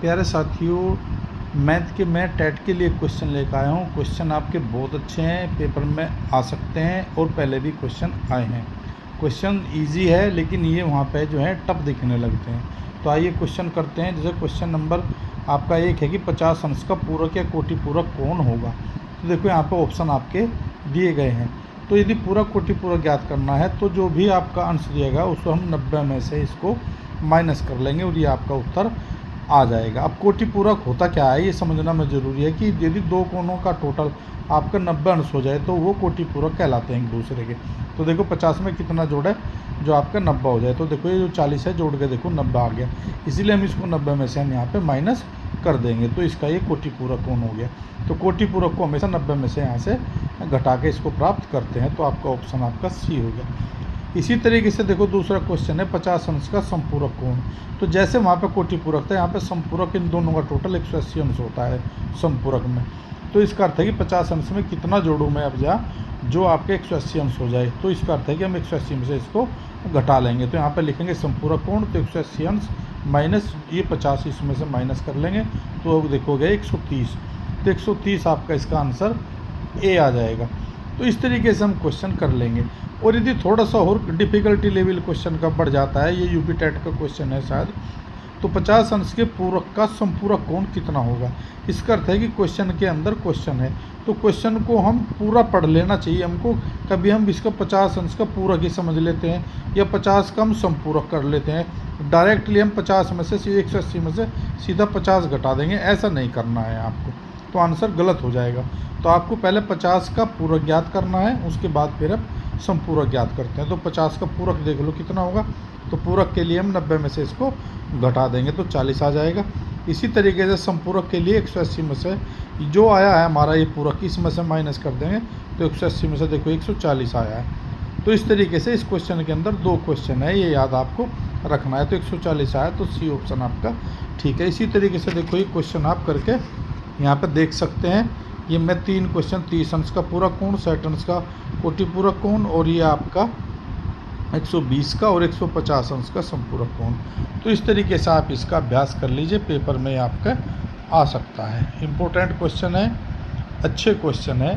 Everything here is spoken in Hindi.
प्यारे साथियों, मैथ के मैं टेट के लिए क्वेश्चन लेकर आया हूँ। क्वेश्चन आपके बहुत अच्छे हैं, पेपर में आ सकते हैं और पहले भी क्वेश्चन आए हैं। क्वेश्चन इजी है लेकिन ये वहाँ पे जो है टफ दिखने लगते हैं। तो आइए क्वेश्चन करते हैं। जैसे क्वेश्चन नंबर आपका एक है कि 50 अंश का पूरक या कोटि पूरक कौन होगा। तो देखो यहाँ पे ऑप्शन आपके दिए गए हैं। तो यदि पूरक कोटि पूरक ज्ञात करना है तो जो भी आपका अंश दिएगा उसको हम 90 में से इसको माइनस कर लेंगे और ये आपका उत्तर आ जाएगा। अब कोटि पूरक होता क्या है ये समझना में ज़रूरी है कि यदि दो कोणों का टोटल आपका 90 अंश हो जाए तो वो कोटि पूरक कहलाते हैं एक दूसरे के। तो देखो 50 में कितना जोड़े जो आपका 90 हो जाए। तो देखो ये जो 40 है जोड़ के देखो 90 आ गया, इसीलिए हम इसको 90 में से हम यहाँ पे माइनस कर देंगे। तो इसका ये कोटि पूरक कोण हो गया। तो कोटि पूरक को हमेशा 90 में से यहाँ से घटा के इसको प्राप्त करते हैं। तो आपका ऑप्शन आपका सी हो गया। इसी तरीके से देखो दूसरा क्वेश्चन है 50 अंश का संपूरक कोण। तो जैसे वहाँ पे कोटि पूरक था, यहाँ पे संपूरक इन दोनों का टोटल 180 अंश होता है संपूरक में। तो इसका अर्थ है कि 50 अंश में कितना जोड़ूँ मैं अब जो आपके 180 अंश हो जाए। तो इसका अर्थ है कि हम 180 में से इसको घटा लेंगे। तो यहाँ पे लिखेंगे संपूरक कोण, तो 180 अंश माइनस ये 50 इसमें से माइनस कर लेंगे तो अब देखोगे 130। तो 130 आपका इसका आंसर ए आ जाएगा। तो इस तरीके से हम क्वेश्चन कर लेंगे। और यदि थोड़ा सा और डिफ़िकल्टी लेवल क्वेश्चन का बढ़ जाता है, ये यूपी टेट का क्वेश्चन है शायद, तो 50 अंश के पूरक का संपूरक कोण कितना होगा। इसका अर्थ है कि क्वेश्चन के अंदर क्वेश्चन है तो क्वेश्चन को हम पूरा पढ़ लेना चाहिए हमको। कभी हम इसका 50 अंश का पूरक ही समझ लेते हैं या 50 का हम संपूरक कर लेते हैं। डायरेक्टली हम 50 में से 180 में से सीधा 50 घटा देंगे, ऐसा नहीं करना है आपको, तो आंसर गलत हो जाएगा। तो आपको पहले 50 का पूरक ज्ञात करना है, उसके बाद फिर आप संपूरक ज्ञात करते हैं। तो 50 का पूरक देख लो कितना होगा। तो पूरक के लिए हम 90 में से इसको घटा देंगे तो 40 आ जाएगा। इसी तरीके से संपूरक के लिए 180 में से जो आया है हमारा ये पूरक, इसमें से माइनस कर देंगे तो 180 में से देखो 140 आया है। तो इस तरीके से इस क्वेश्चन के अंदर दो क्वेश्चन है, ये याद आपको रखना है। तो 140 आया तो सी ऑप्शन आपका ठीक है। इसी तरीके से देखो ये क्वेश्चन आप करके यहाँ पर देख सकते हैं। ये मैं 3 क्वेश्चन 30 अंश का पूरक कोण, 60 अंश का कोटि पूरक कोण और ये आपका 120 का और 150 अंश का संपूरक कोण। तो इस तरीके से आप इसका अभ्यास कर लीजिए, पेपर में आपका आ सकता है। इम्पोर्टेंट क्वेश्चन है, अच्छे क्वेश्चन है।